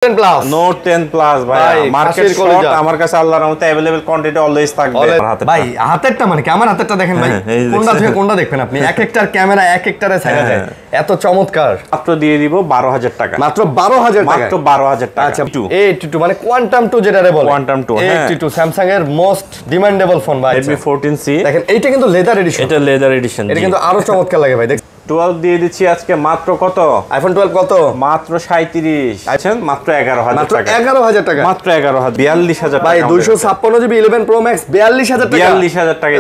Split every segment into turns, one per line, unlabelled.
10 plus
note 10 plus ভাই market short আমার কাছে আল্লাহর রহমতে अवेलेबल কোয়ান্টিটি অলওয়েজ থাকবে
ভাই হাতেরটা মানে কি আমার হাতেরটা দেখেন ভাই কোনটা থেকে কোনটা দেখবেন আপনি এক একটার ক্যামেরা এক একটারে ছায়া যায় এত চমৎকার
মাত্র দিয়ে দিব 12000 টাকা
মাত্র 12000 টাকা
মাত্র 12000 টাকা
আচ্ছা A82 মানে কোয়ান্টাম 2 যেটারে বলে
কোয়ান্টাম 2
A82 স্যামসাং এর মোস্ট ডিমান্ডেবল ফোন ভাই
Redmi 14C
দেখেন এইটা কিন্তু লেদার এডিশন
এটা লেদার এডিশন
এটা কিন্তু আরো চমৎকার লাগে ভাই দেখ
12 দিয়ে দিচ্ছি আজকে মাত্র কত
আইফোন 12 কত
মাত্র 37 আছেন মাত্র 11000 টাকা
মাত্র 11000 টাকা
মাত্র 11000 42000 টাকা
ভাই 256 জিবি 11 প্রো ম্যাক্স 42000 টাকা
42000 টাকা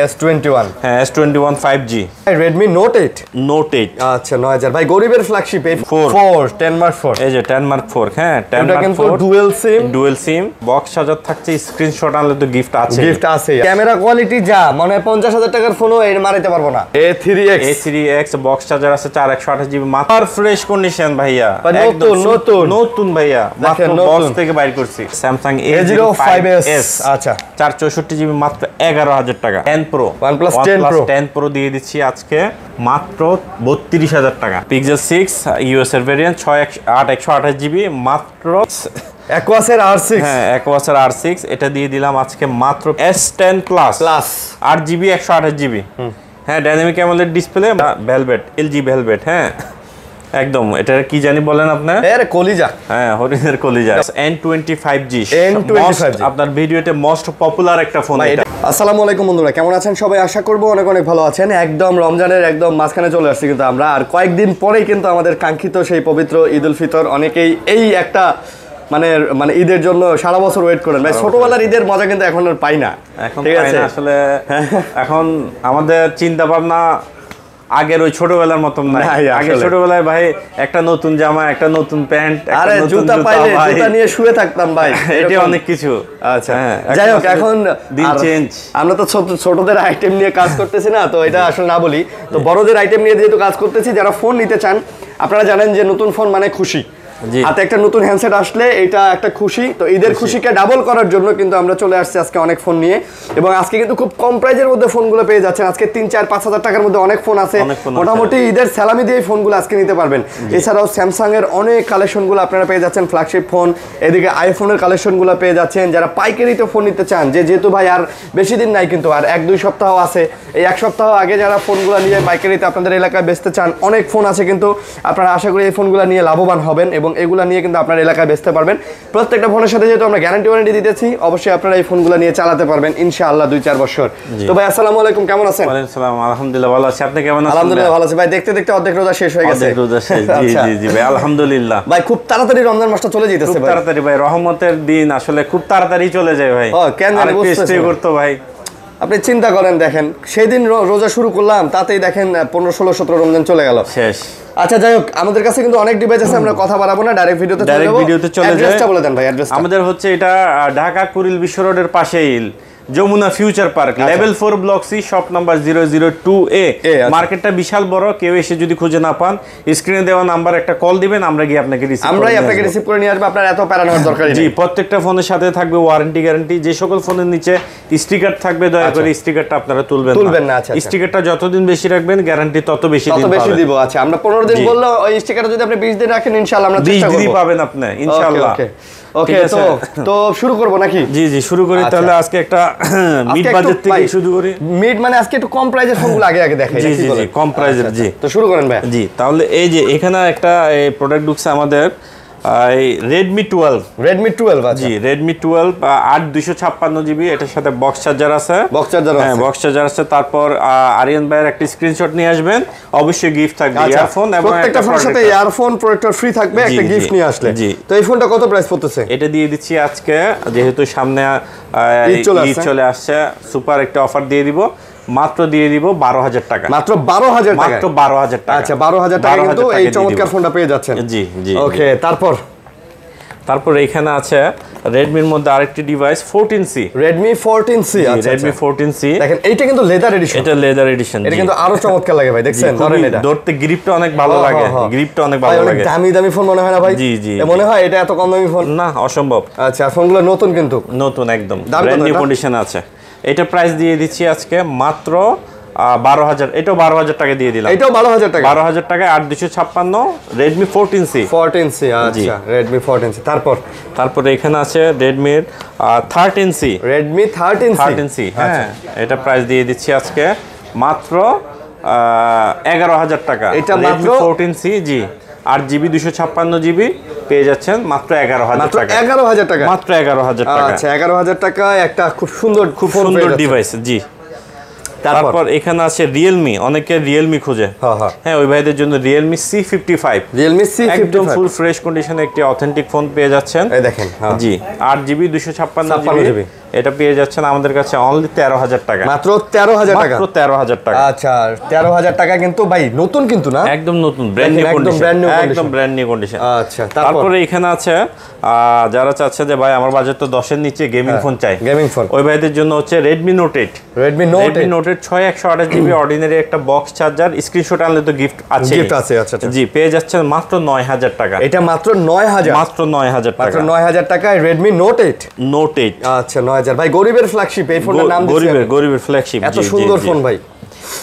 S21 হ্যাঁ S21 5G
Redmi Note 8
Note 8
আচ্ছা 9000 ভাই গরিবের ফ্ল্যাগশিপ A4 10 মার্ক 4
এই যে 10 মার্ক 4 হ্যাঁ 10 মার্ক 4 ডুয়াল সিম বক্স সাজাত থাকছে স্ক্রিনশট আনলে তো গিফট আছে
ক্যামেরা কোয়ালিটি যা মানে 50000 টাকার ফোনও এর মারিতে পারবো না
A3X বক্স চার্জার আছে 428 জিবি মাত্র ফ্রেশ কন্ডিশন ভাইয়া নতুন ভাইয়া মাত্র বক্স থেকে বাইর করছি Samsung A05s
আচ্ছা
464 জিবি মাত্র 11000 টাকা 10 Pro
OnePlus
10 Pro দিয়ে দিচ্ছি আজকে মাত্র 32000 টাকা Pixel 6 US এর ভেরিয়েন্ট 128 জিবি মাত্র
Aquos এর R6
হ্যাঁ Aquos এর R6 এটা দিয়ে দিলাম আজকে মাত্র S10 প্লাস 8GB 128GB হ্যাঁ dynamic AMOLED display velvet LG velvet হ্যাঁ একদম এটা কি জানি বলেন আপনি
আরে কলিজা
হ্যাঁ হরিণের কলিজা N25G আপনার ভিডিওতে মোস্ট পপুলার একটা ফোন এটা
আসসালামু আলাইকুম বন্ধুরা কেমন আছেন সবাই আশা করব অনেক অনেক ভালো আছেন একদম রমজানের একদম মাঝখানে চলে আসছে কিন্তু আমরা আর কয়েকদিন পরেই কিন্তু আমাদের কাঙ্ক্ষিত সেই পবিত্র ঈদ উল ফিতর অনেকেই এই একটা মানে ঈদের জন্য সারা বছর ওয়েট করেন ভাই ছোটবেলার ঈদের মজা কিন্তু এখন আর পাই না
ঠিক আছে আসলে এখন আমাদের চিন্তা ভাবনা আগের ওই ছোটবেলার মতন না আগে ছোটবেলায় ভাই একটা নতুন জামা একটা নতুন প্যান্ট
আরে জুতা পাইলে জুতা নিয়ে শুয়ে থাকতাম ভাই
এটা অনেক কিছু
আচ্ছা যাই হোক এখন
দিন চেঞ্জ
আমরা তো ছোটদের আইটেম নিয়ে কাজ করতেছি না তো এটা আসলে না বলি তো বড়দের আইটেম নিয়ে যেহেতু কাজ করতেছি যারা ফোন নিতে চান আপনারা জানেন যে নতুন ফোন মানে খুশি হাতে একটা নতুন হ্যান্ডসেট আসলে এটা একটা খুশি তো ঈদের খুশিকে ডাবল করার জন্য কিন্তু আমরা চলে আসছি আজকে অনেক ফোন নিয়ে এবং আজকে কিন্তু খুব কম প্রাইজের মধ্যে ফোনগুলো পেয়ে যাচ্ছেন আজকে 3-4-5 টাকার মধ্যে অনেক ফোন আছে মোটামুটি ঈদের সালামি দিয়ে ফোনগুলো আজকে নিতে পারবেন এছাড়াও স্যামসাং এর অনেক কালেকশনগুলো আপনারা পেয়ে যাচ্ছেন ফ্ল্যাগশিপ ফোন এদিকে আইফোনের কালেকশনগুলো পেয়ে যাচ্ছেন যারা পাইকারিতে ফোন নিতে চান যেহেতু ভাই আর বেশি দিন নাই কিন্তু আর 1-2 সপ্তাহ আছে এই এক সপ্তাহ আগে যারা ফোনগুলো নিয়ে পাইকারিতে আপনাদের এলাকায় বেচতে চান অনেক ফোন আছে কিন্তু আপনারা আশা করি এই ফোনগুলো নিয়ে লাভবান হবেন এবং এগুলো নিয়ে কিন্তু আপনার এলাকায় বেচতে পারবেন প্রত্যেকটা ফোনের সাথে যেহেতু আমরা গ্যারান্টি ওয়ারেন্টি দিতেছি অবশ্যই আপনারা এই ফোনগুলো নিয়ে চালাতে পারবেন ইনশাআল্লাহ 2-4 বছর তো ভাই আসসালামু আলাইকুম কেমন আছেন
ওয়ালাইকুম আসসালাম আলহামদুলিল্লাহ ভালো আছি আপনি কেমন আছেন
আলহামদুলিল্লাহ ভালো আছি ভাই দেখতে দেখতে অর্ধেক রোজা শেষ হয়ে গেছে
অর্ধেক রোজা শেষ জি ভাই আলহামদুলিল্লাহ
ভাই খুব তাড়াতাড়ি রমজান মাসটা চলে যাইতেছে ভাই
খুব তাড়াতাড়ি ভাই রহমতের দিন আসলে খুব তাড়াতাড়ি চলে যায় ভাই
কেন জানি বুঝতেছি
করতে ভাই
আপনি চিন্তা করেন দেখেন সেই দিন রোজা শুরু করলাম তাতেই দেখেন 15-16-17 রমজান চলে গেল শেষ আচ্ছা যাই হোক আমাদের কাছে কিন্তু অনেক ডিভাইস আছে আমরা কথা বাড়াবো না ডাইরেক্ট ভিডিওতে চলে যাব অ্যাড্রেসটা বলে দেন ভাই অ্যাড্রেসটা
আমাদের হচ্ছে এটা ঢাকা কুড়িল বিশ্ব রোডের পাশেই Jamuna future park level 4 block C shop number 002A মার্কেটটা বিশাল বড় কেউ এসে যদি খুঁজে না পান স্ক্রিনে দেওয়া নাম্বার একটা কল দিবেন আমরা গিয়ে আপনাকে
রিসিভ করে নিয়ে আসব আপনার এত প্যারা নেওয়ার দরকার নেই
জি প্রত্যেকটা ফোনের সাথে থাকবে ওয়ারেন্টি গ্যারান্টি যে সকল ফোনের নিচে স্টিকার থাকবে দয়া করে স্টিকারটা আপনারা তুলবেন না আচ্ছা স্টিকারটা যতদিন বেশি রাখবেন গ্যারান্টি তত বেশি
দিব আচ্ছা আমরা 15 দিন বললো ওই স্টিকারটা যদি আপনি 20 দিন রাখেন ইনশাআল্লাহ আমরা চেষ্টা করব 20 দিন
পাবেন আপনি ইনশাআল্লাহ
ওকে তো শুরু করব নাকি
জি শুরু করি তাহলে আজকে একটা মিড বাজেট থেকে শুরু করি
মিড মানে আজকে একটু কম প্রাইজের ফোনগুলো আগে দেখাই
জি কম প্রাইজের জি
তো শুরু করেন ভাই
জি তাহলে এই যে এখানে একটা এই প্রোডাক্ট ঢুকছে আমাদের Redmi 12
আচ্ছা
জি Redmi 12 8256GB এটার সাথে বক্স চার্জার আছে বক্স চার্জার আছে তারপর আরিয়ান ভাইয়ের একটা স্ক্রিনশট নিয়ে আসবেন অবশ্যই গিফট থাকবে ইয়ারফোন এবং
প্রত্যেকটা ফোনের সাথে ইয়ারফোন প্রোটেক্টর ফ্রি থাকবে একটা গিফট নিয়ে আসলে তো এই ফোনটা কত প্রাইস পড়তেছে
এটা দিয়ে দিচ্ছি আজকে যেহেতু সামনে ঈদ চলে আসছে সুপার একটা অফার দিয়ে দিব মাত্র দিয়ে দিব 12000 টাকা
মাত্র 12000 টাকা
মাত্র 12000 টাকা
আচ্ছা 12000 টাকা কিন্তু এই চমৎকার ফোনটা পেয়ে যাচ্ছেন
জি
ওকে
তারপর এখানে আছে Redmi এর মধ্যে আরেকটি ডিভাইস 14C
Redmi 14C
আচ্ছা Redmi 14C
দেখেন এইটা কিন্তু লেদার এডিশন
এটা লেদার এডিশন
এটা কিন্তু আরো চমৎকার লাগে ভাই দেখছেন ধরেন এটা
ধরতে গ্রিপটা অনেক ভালো লাগে গ্রিপটা অনেক ভালো লাগে
দামি ফোন মনে হয় না ভাই
জি
মনে হয় এটা এত কম দামি ফোন
না অসম্ভব
আচ্ছা ফোনগুলো নতুন কিন্তু
নতুন একদম ব্র্যান্ড নিউ কন্ডিশন আছে এটা প্রাইস দিয়ে দিচ্ছি আজকে মাত্র 12,000, এটাও 12,000 টাকা দিয়ে দিলাম।
এটাও 12,000 টাকা,
12,000 টাকায় 8,256 Redmi 14C।
14C, আচ্ছা Redmi 14C। তারপরে
এখানে আছে Redmi 13C।
Redmi 13C,
হ্যাঁ, এটা প্রাইস দিয়ে দিচ্ছি আজকে মাত্র 11,000 টাকা।
এটা মাত্র
14C, জি 8GB 256GB পেয়ে যাচ্ছেন মাত্র 11,000 টাকা।
11,000 টাকা,
মাত্র 11,000 টাকা।
আচ্ছা 11,000 টাকায় একটা খুব সুন্দর
ডিভাইস, জি। তারপর এখানে আছে Realme, অনেকে Realme খোঁজে, হ্যাঁ ওই ভাইদের জন্য Realme C55। একদম ফুল ফ্রেশ কন্ডিশনে একটি অথেন্টিক ফোন পেয়ে যাচ্ছেন,
এই দেখেন,
জি 8GB 256GB। এটা পেয়ে যাচ্ছেন আমাদের কাছে অনলি 13,000 টাকা,
মাত্র 13,000 টাকা,
মাত্র 13,000 টাকা।
আচ্ছা 13,000 টাকা কিন্তু ভাই নতুন কিন্তু না,
একদম নতুন, ব্র্যান্ড নিউ কন্ডিশন।
আচ্ছা
তারপরে এখানে আছে যারা চাচ্ছে যে ভাই আমার বাজেট তো 10 এর নিচে গেমিং ফোন চাই,
গেমিং ফোন,
ওই ভাইদের জন্য হচ্ছে Redmi Note 8।
Redmi Note 8
6 128GB ordinary একটা বক্স চার্জার, স্ক্রিনশট আনলে তো গিফট আছে,
আচ্ছা
জি পেয়ে যাচ্ছেন মাত্র 9,000 টাকা।
এটা মাত্র 9,000,
মাত্র 9,000 টাকা,
মাত্র 9,000 টাকায় Redmi Note 8।
আচ্ছা
9,000 ভাই, গরিবের ফ্ল্যাগশিপ, এই ফোনের নাম দিয়েছি
গরিবের ফ্ল্যাগশিপ,
এত সুন্দর ফোন ভাই।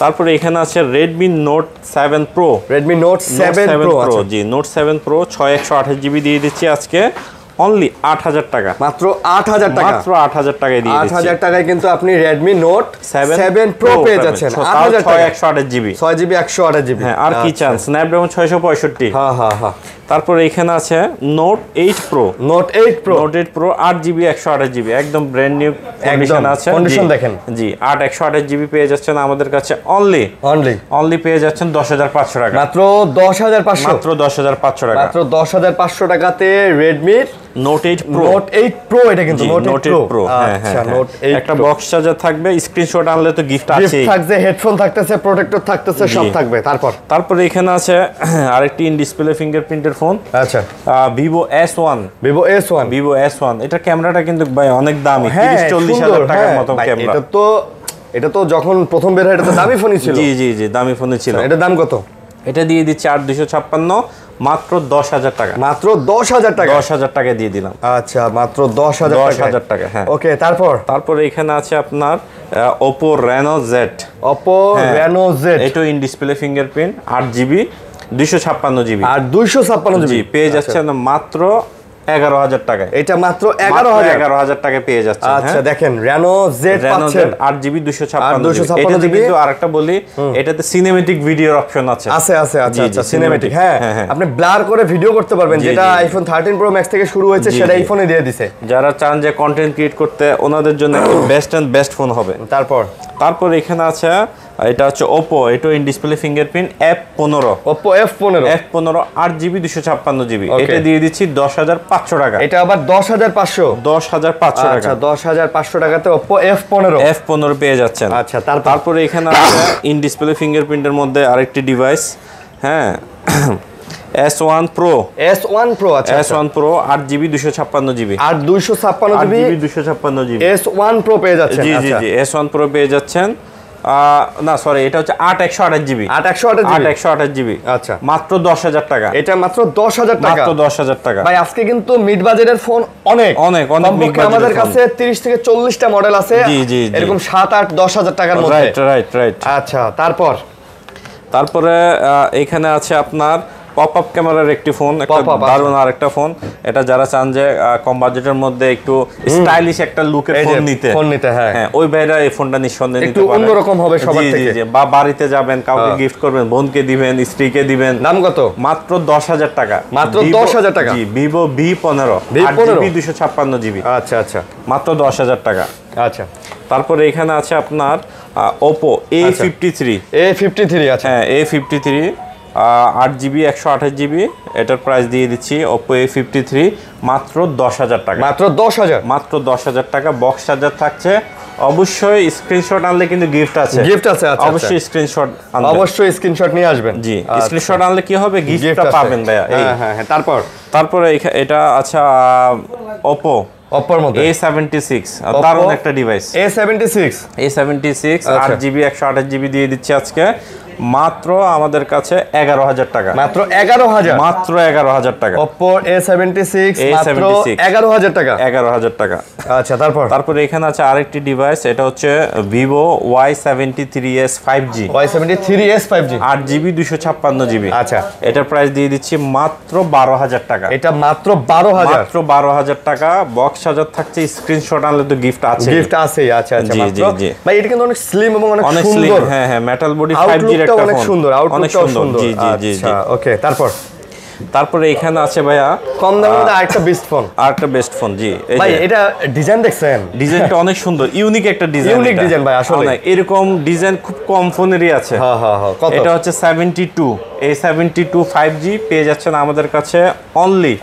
তারপরে এখানে আছে Redmi Note 7 Pro।
Redmi Note 7 Pro,
জি Note 7 Pro 6 128GB দিয়ে দিচ্ছি আজকে অনলি 8,000 টাকা,
মাত্র 8,000 টাকা,
মাত্র 8,000 টাকায় দিয়ে দিচ্ছি।
8,000 টাকায় কিন্তু আপনি Redmi Note 7 Pro পেয়ে যাচ্ছেন 8,000 টাকা,
128GB,
6GB 128GB।
হ্যাঁ, আর কি চান, Snapdragon 665।
হ্যাঁ।
তারপরে এখানে আছে Note 8 Pro।
Note 8 Pro
8GB 128GB, একদম ব্র্যান্ড নিউ কন্ডিশন আছে,
কন্ডিশন দেখেন,
জি 8 128GB পেয়ে যাচ্ছেন আমাদের কাছে অনলি পেয়ে যাচ্ছেন 10,500 টাকা,
মাত্র 10,500,
মাত্র 10,500 টাকা,
মাত্র 10,500 টাকাতে Redmi
Note 8 Pro।
এটা কিন্তু Note 8 Pro, আচ্ছা Note 8
একটা বক্স চার্জার থাকবে, স্ক্রিনশট আনলে তো গিফট আছে,
থাকছে হেডফোন থাকতেছে, প্রোটেক্টর থাকতেছে, সব থাকবে।
তারপরে এখানে আছে আরেকটি ইন ডিসপ্লে ফিঙ্গারপ্রিন্টের ফোন,
আচ্ছা
Vivo S1। Vivo S1 এটা ক্যামেরাটা কিন্তু ভাই অনেক দামি, 30-40,000 টাকার মতো ক্যামেরা।
এটা তো যখন প্রথম বের হয় এটা তো দামি ফোনই ছিল,
জি দামি ফোনই ছিল।
এটা দাম কত?
এটা দিয়ে দিচ্ছি 8,256, মাত্র 10,000 টাকা,
মাত্র 10,000 টাকা,
10,000 টাকা দিয়ে দিলাম।
আচ্ছা মাত্র 10,000
টাকা, হ্যাঁ।
ওকে, তারপরে
এখানে আছে আপনার Oppo Reno Z।
এটা
in display fingerprint 8GB 256GB,
আর 256GB
পেয়ে যাচ্ছেন মাত্র 11,000 টাকায়।
এটা মাত্র
11,000 টাকা পেয়ে যাচ্ছে।
আচ্ছা দেখেন Reno Z পাচ্ছেন
8GB 256GB। এটাতে কিন্তু আরেকটা বলি, এটাতে সিনেমেটিক ভিডিওর অপশন আছে।
আচ্ছা সিনেমেটিক, হ্যাঁ আপনি ব্লার করে ভিডিও করতে পারবেন, যেটা iPhone 13 Pro Max থেকে শুরু হয়েছে সেটা এই ফোনে দিয়ে দিয়েছে।
যারা চান যে কন্টেন্ট ক্রিয়েট করতে, ওনাদের জন্য বেস্ট ফোন হবে। তারপর এখানে আছে এটা হচ্ছে Oppo, এটা in display fingerprint F15।
Oppo F15
8GB 256GB, এটা দিয়ে দিচ্ছি 10,500 টাকা।
এটা আবার 10,500 টাকা, আচ্ছা 10,500 টাকাতে Oppo F15
পেয়ে যাচ্ছেন।
আচ্ছা
তারপরে এখানে আছে ইন ডিসপ্লে ফিঙ্গারপ্রিন্টের মধ্যে আরেকটি ডিভাইস, হ্যাঁ S1 Pro,
আচ্ছা
S1 Pro 8GB 256GB,
256GB S1 Pro পেয়ে যাচ্ছেন।
জি S1 Pro পেয়ে যাচ্ছেন। না সরি, এটা হচ্ছে 8 128GB, আচ্ছা মাত্র 10,000 টাকা।
এটা মাত্র 10,000 টাকা,
মাত্র 10,000 টাকা।
ভাই আজকে কিন্তু মিড বাজেটের ফোন অনেক মিড বাজেট, আমাদের কাছে 30 থেকে 40টা মডেল আছে, এরকম 7 8 10,000 টাকার মধ্যে।
রাইট। আচ্ছা তারপরে এখানে আছে আপনার পপআপ ক্যামেরার একটি ফোন, একটা দারুণ আরেকটা ফোন। এটা যারা চান যে কম বাজেটের মধ্যে একটু স্টাইলিশ একটা লুকের ফোন নিতে, হ্যাঁ ওই ভাইরা এই ফোনটা নিঃসন্দেহে নিতে পারেন, একটু
অন্যরকম হবে সবার থেকে।
বা বাড়িতে যাবেন, কাউকে গিফট করবেন, বোনকে দিবেন, স্ত্রীকে দিবেন।
দাম কত?
মাত্র 10,000 টাকা,
মাত্র 10,000 টাকা।
জি Vivo V15 8GB 256GB, আচ্ছা মাত্র 10,000 টাকা। আচ্ছা তারপরে এখানে আছে আপনার Oppo A53,
আচ্ছা
হ্যাঁ A53 8GB 128GB, এটার প্রাইস দিয়ে দিচ্ছি Oppo A53 মাত্র 10,000 টাকা, মাত্র 10,000 টাকা। বক্স চার্জার থাকছে, অবশ্যই স্ক্রিনশট আনলে কিন্তু গিফট আছে, আচ্ছা অবশ্যই স্ক্রিনশট আনবেন, অবশ্যই স্ক্রিনশট নিয়ে আসবেন। জি স্ক্রিনশট আনলে কি হবে, গিফটটা পাবেন ভাইয়া। হ্যাঁ তারপরে এটা আচ্ছা Oppoর মধ্যে A76, দারুণ একটা ডিভাইস। A76 8GB 128GB দিয়ে দিচ্ছি আজকে মাত্র আমাদের কাছে 11,000 টাকা,
মাত্র 11,000,
মাত্র 11,000 টাকা।
Oppo A76 মাত্র 11,000 টাকা,
11,000 টাকা।
আচ্ছা
তারপরে এখানে আছে আরেকটি ডিভাইস, এটা হচ্ছে Vivo Y73s 5G,
Y73s 5G
8GB 256GB।
আচ্ছা,
এটার প্রাইস দিয়ে দিচ্ছি মাত্র 12,000 টাকা।
এটা মাত্র 12,000,
মাত্র 12,000 টাকা। বক্স চার্জার থাকছে, স্ক্রিনশট আনলে তো গিফট আছে,
গিফট আছে। আচ্ছা
জি,
মাত্র
জি।
ভাই এটা কিন্তু অনেক স্লিম এবং অনেক
স্লিম,
সুন্দর।
হ্যাঁ, মেটাল বডি 5G এর একটা ফোন,
অনেক সুন্দর,
অনেক সুন্দর। জি।
আচ্ছা ওকে,
তারপরে এখানে আছে ভাইয়া
কম দামের মধ্যে আরেকটা বেস্ট ফোন,
আরেকটা বেস্ট ফোন। জি
ভাই এটা ডিজাইন দেখছেন?
ডিজাইনটা অনেক সুন্দর, ইউনিক একটা ডিজাইন,
ইউনিক ডিজাইন ভাই আসলে।
এরকম ডিজাইন খুব কম ফোনেরই আছে।
হ্যাঁ কত?
এটা হচ্ছে 72, এই 72 5G পেয়ে যাচ্ছেন আমাদের কাছে অনলি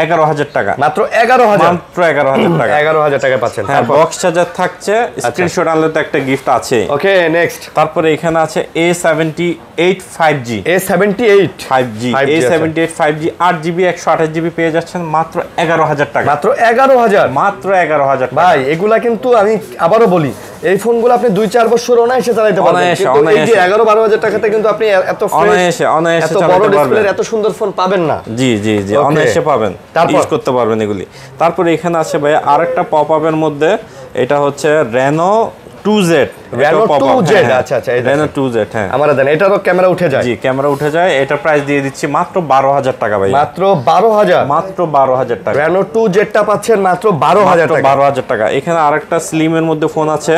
11,000 টাকা,
মাত্র 11,000,
মাত্র 11,000 টাকা,
11,000 টাকা পাচ্ছেন।
হ্যাঁ, বক্স চার্জার থাকছে, স্ক্রিনশট আনলে তো একটা গিফট আছে।
ওকে নেক্সট,
তারপরে এখানে আছে A78 5G,
A78
5G, A78 5G 8GB 128GB পেয়ে যাচ্ছেন মাত্র 11,000 টাকা,
মাত্র 11,000,
মাত্র 11,000 টাকা।
ভাই এগুলা কিন্তু আমি আবারও বলি, এই ফোনগুলো আপনি 2-4 বছর অনায়াসে চালাতে পারবেন, কিন্তু এই যে 11-12,000 টাকাতে কিন্তু আপনি এত
অনায়াসে
এত বড় ডিসপ্লের এত সুন্দর ফোন পাবেন না।
জি অনায়াসে পাবেন, ইউজ করতে পারবেন এগুলি। তারপরে এখানে আছে ভাই আরেকটা পপ আপের মধ্যে, এটা হচ্ছে Reno 2Z,
Reno 2Z, আচ্ছা
Reno 2Z, হ্যাঁ
আমারা দেন, এটারও ক্যামেরা উঠে যায়।
জি, ক্যামেরা উঠে যায়। এটা প্রাইস দিয়ে দিচ্ছি মাত্র 12,000 টাকা ভাই,
মাত্র 12,000,
মাত্র 12,000 টাকা।
Reno 2Z টা পাচ্ছেন মাত্র 12,000 টাকা,
12,000 টাকা। এখানে আরেকটা স্লিমের মধ্যে ফোন আছে,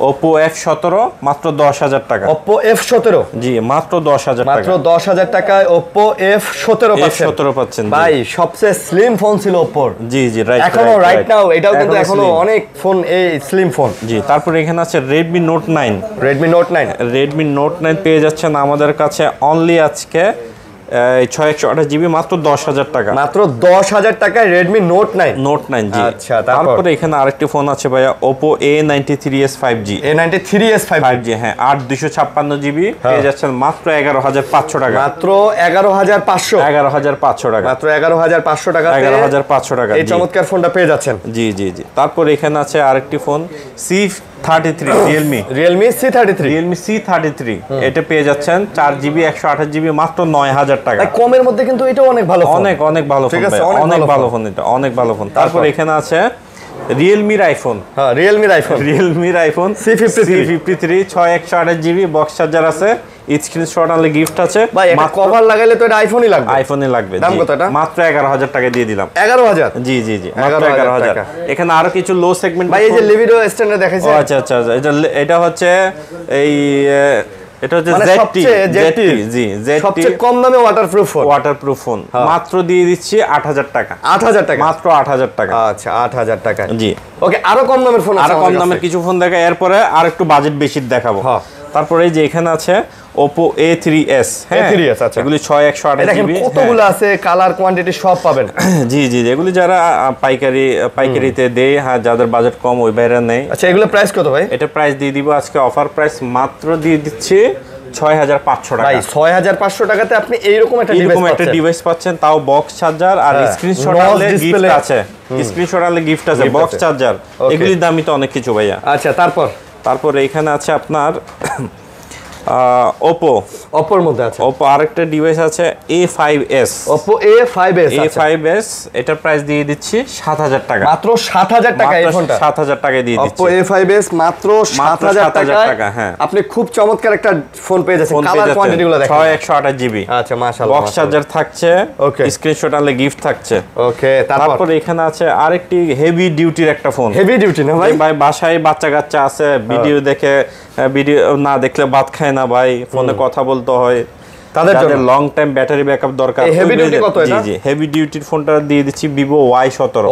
Oppo F17 মাত্র 10,000 টাকা।
Oppo F17,
জি মাত্র 10,000 টাকা,
মাত্র 10,000 টাকায় Oppo F17
পাচ্ছেন।
ভাই সবচেয়ে স্লিম ফোন ছিল Oppo,
জি রাইট,
এখনো রাইট নাও এটাও কিন্তু এখনো অনেক ফোন এই স্লিম ফোন।
জি, তারপরে এখানে আছে Redmi Note 9,
Redmi Note 9
পেয়ে যাচ্ছেন আমাদের কাছে অনলি আজকে 628GB মাত্র 10,000 টাকা,
মাত্র 10,000 টাকায় Redmi Note 9।
জি।
আচ্ছা,
তারপরে এখানে আরেকটি ফোন আছে ভাইয়া, Oppo A93s 5G,
A93s 5G,
হ্যাঁ 8 256GB পেয়ে যাচ্ছেন মাত্র 11,500 টাকা,
মাত্র 11,500,
11,500 টাকা,
মাত্র 11,500 টাকা,
11,500 টাকা
এই চমৎকার ফোনটা পেয়ে যাচ্ছেন।
জি। তারপর এখানে আছে আরেকটি ফোন C33, Realme C33, এটা পেয়ে যাচ্ছেন 4GB 128GB মাত্র 9,000 টাকা,
কমের মধ্যে কিন্তু এটাও অনেক ভালো ফোন,
অনেক ভালো ফোন, অনেক ভালো ফোন, এটা অনেক ভালো ফোন। তারপর এখানে আছে Realme iPhone, Realme iPhone C53 6/128GB box charger আছে, স্ক্রিনশট আনলে গিফট আছে।
ভাই এটা কভার লাগাইলে তো এটা আইফোনই
লাগবে।
দাম কত এটা?
মাত্র 11,000 টাকা দিয়ে দিলাম।
11,000,
জি মাত্র 11,000 টাকা। এখানে আরো কিছু লো সেগমেন্ট,
ভাই এই যে লিভিডো স্ট্যান্ডার্ড দেখাইছে,
আচ্ছা এটা হচ্ছে এই এটা হচ্ছে ZT, জি ZT
সবচেয়ে কম দামে ওয়াটারপ্রুফ ফোন,
মাত্র দিয়ে দিচ্ছি 8,000 টাকা,
8,000 টাকা,
মাত্র 8,000 টাকা।
আচ্ছা 8,000 টাকা,
জি
ওকে। আরো কম দামের ফোন আছে,
আরো কম দামের কিছু ফোন দেখা, এরপরে আর একটু বাজেট বেশি দেখাবো। তারপরে এই যে এখানে আছে Oppo A3s, হ্যাঁ
আচ্ছা
এগুলি 6/128GB,
কতগুলো আছে, কালার কোয়ান্টিটি সব পাবেন।
জি এগুলি যারা পাইকারিতে দেয়, হ্যাঁ যাদের বাজেট কম ওই বাইরে নেই।
আচ্ছা এগুলো প্রাইস কত ভাই?
এটা প্রাইস দিয়ে দিব আজকে অফার প্রাইস, মাত্র দিয়ে দিচ্ছি 6,500 টাকা।
ভাই 6,500 টাকাতে আপনি এইরকম একটা
ডিভাইস পাচ্ছেন, তাও বক্স চার্জার আর স্ক্রিনশট আনলে গিফট আছে, বক্স চার্জার, এগুলির দামই তো অনেক কিছু ভাইয়া।
আচ্ছা তারপর
এখানে আছে আপনার
Oppoর মধ্যে আছে
Oppo আরেকটা ডিভাইস আছে A5s,
Oppo A5s,
এটার প্রাইস দিয়ে দিচ্ছি 7,000 টাকা,
মাত্র 7,000 টাকা। এই ফোনটা
7,000 টাকায় দিয়ে দিচ্ছি।
Oppo A5s মাত্র 7,000 টাকা, হ্যাঁ আপনি খুব চমৎকার একটা ফোন পেয়ে যাচ্ছেন। কালার কোয়ান্টিটি গুলো দেখেন,
6/128GB,
আচ্ছা মাশাআল্লাহ,
বক্স চার্জার থাকছে, ওকে স্ক্রিনশট আনলে গিফট থাকছে,
ওকে। তারপর
এখানে আছে আরেকটি হেভি ডিউটির একটা ফোন,
হেভি ডিউটি না ভাই?
বাসায় বাচ্চা কাচ্চা আছে, ভিডিও দেখে, ভিডিও না দেখলে ভাত খায় না ভাই, ফোনে কথা বলতে হয়, তাদের জন্য লং টাইম ব্যাটারি ব্যাকআপ দরকার।
হেভি ডিউটি কত এটা?
জি হেভি ডিউটির ফোনটা দিয়ে দিচ্ছি Vivo Y17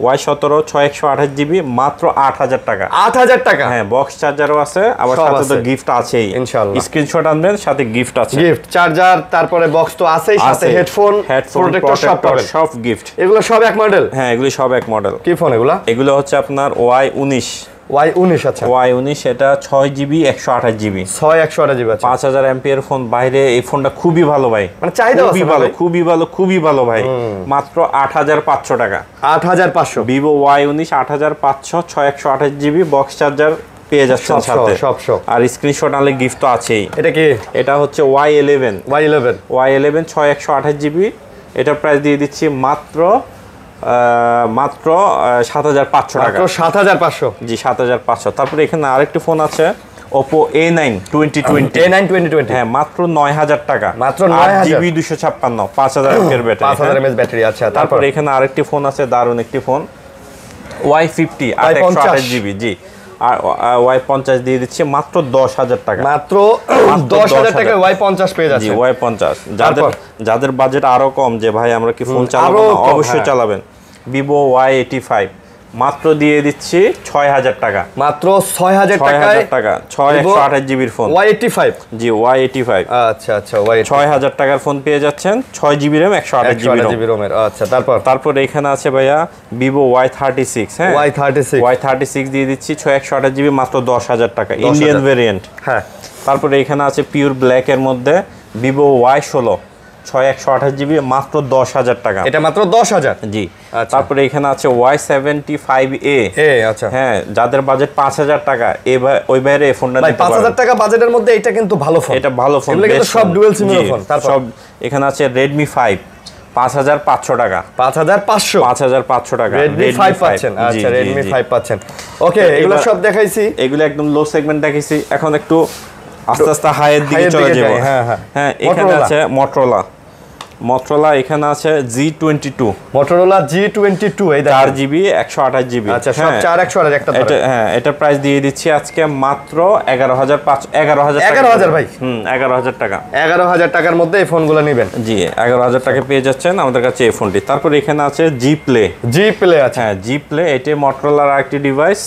6/128GB মাত্র 8,000 টাকা,
8,000 টাকা,
হ্যাঁ বক্স চার্জারও আছে, আবার সাথে তো গিফট আছেই ইনশাআল্লাহ। স্ক্রিনশট আনবেন, সাথে গিফট আছে,
গিফট চার্জার, তারপরে বক্স তো আছেই, সাথে হেডফোন প্রোটেক্টর সব পাবেন,
সব গিফট।
এগুলো সব এক মডেল?
হ্যাঁ এগুলো সব এক মডেল।
কি ফোন
এগুলো হচ্ছে আপনার Y19,
আচ্ছা
Y19, এটা 6GB 128GB,
6/128GB,
5,000 MPR phone. বাইরে এই ফোনটা খুবই ভালো ভাই,
মানে চাহিদা
খুবই ভালো ভাই, মাত্র 8,500 টাকা,
8,500
Vivo Y19 8,500 6/128GB box charger পেয়ে যাচ্ছেন সাথে
সব
আর স্ক্রিনশট আনলে গিফট তো আছেই।
এটা কি?
এটা হচ্ছে Y11 6 জিবি। এটার প্রাইস দিয়ে দিচ্ছি মাত্র 7,500 টাকা।
7,500?
জি 7,500। তারপরে এখানে আরেকটি ফোন আছে Oppo A9 2020। হ্যাঁ মাত্র 9,000 টাকা।
মাত্র 9,000
জিবি 256 5000 এর ব্যাটারি।
5000 mAh battery. আচ্ছা
তারপর এখানে আরেকটি ফোন আছে, দারুন একটি ফোন Y50 128 জিবি। জি আর Y50 দিয়ে দিচ্ছে মাত্র 10,000 টাকা।
মাত্র 10,000 টাকায় Y50 পেয়ে যাচ্ছে।
জি Y50। যাদের বাজেট আরো কম, যে ভাই আমরা কি ফোন চালাবো না, অবশ্যই চালাবেন। Vivo Y85 মাত্র দিয়ে দিচ্ছি 6,000 টাকা।
মাত্র 6,000 টাকায়
128 জিবির ফোন
Y85।
জি Y85।
আচ্ছা আচ্ছা Y85
6,000 টাকার ফোন পেয়ে যাচ্ছেন, 6 জিবি RAM 128 জিবি
রোমের। আচ্ছা তারপর
এখানে আছে ভাইয়া Vivo Y36। হ্যাঁ Y36 দিয়ে দিচ্ছি 128 জিবি মাত্র 10,000 টাকা, ইন্ডিয়ান ভেরিয়েন্ট।
হ্যাঁ
তারপরে এখানে আছে পিওর ব্ল্যাক এর মধ্যে Vivo Y16 128 জিবি মাত্র 10,000 টাকা।
এটা মাত্র 10,000?
জি। তারপরে এখানে আছে Y75A।
আচ্ছা
হ্যাঁ যাদের বাজেট 5,000 টাকা, ওই বাইরে এই ফোনটা
ভাই 5,000 টাকা বাজেটের মধ্যে এটা কিন্তু ভালো ফোন।
এটা ভালো ফোন,
এগুলো কিন্তু সব ডুয়াল সিমের ফোন।
সব এখানে আছে Redmi 5 5,500 টাকা।
5,500
টাকা
Redmi 5 পাচ্ছেন। আচ্ছা Redmi 5 পাচ্ছেন। ওকে এগুলো সব দেখাইছি,
এগুলো একদম লো সেগমেন্ট দেখাইছি। এখন একটু আস্তে আস্তে হাইয়ের দিকে চলে যাব। হ্যাঁ এখানে আছে Motorola এখানে আছে G22।
Motorola G22 এই দেখেন
4 জিবি 128 জিবি।
আচ্ছা সব 4 128 একটা ধরে।
এটা প্রাইস দিয়ে দিচ্ছি আজকে মাত্র 11,000 ভাই। 11,000 টাকা।
11,000 টাকার মধ্যে এই ফোনগুলো নেবেন।
জি 11,000 টাকা পেয়ে যাচ্ছেন আমাদের কাছে এই ফোনটি। তারপর এখানে আছে G Play
আছে।
হ্যাঁ G Play এটা Motorolaর আরেকটি ডিভাইস।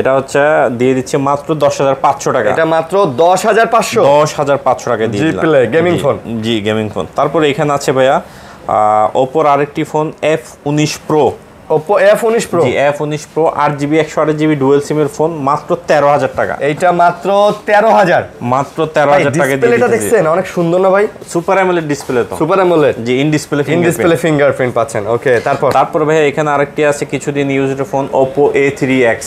এটা হচ্ছে দিয়ে দিচ্ছে মাত্র 10,500 টাকা।
এটা মাত্র 10,500
টাকা দিয়ে দিলাম।
G Play gaming phone.
G gaming phone. তারপরে এখানে আছে ভাইয়া Oppo আরেকটি phone F19 Pro।
Oppo F19 Pro।
G F19 Pro 8 GB 128 GB dual সিমের ফোন মাত্র 13,000 টাকা।
এইটা মাত্র 13,000।
মাত্র 13,000 টাকা দিয়ে
ডিসপ্লেটা দেখছেন অনেক সুন্দর না ভাই?
সুপার অ্যামোলেড ডিসপ্লে তো।
Super AMOLED.
G in display
fingerprint পাচ্ছেন। ওকে
তারপর ভাই এখানে আরেকটি আছে কিছুদিন used phone Oppo A3X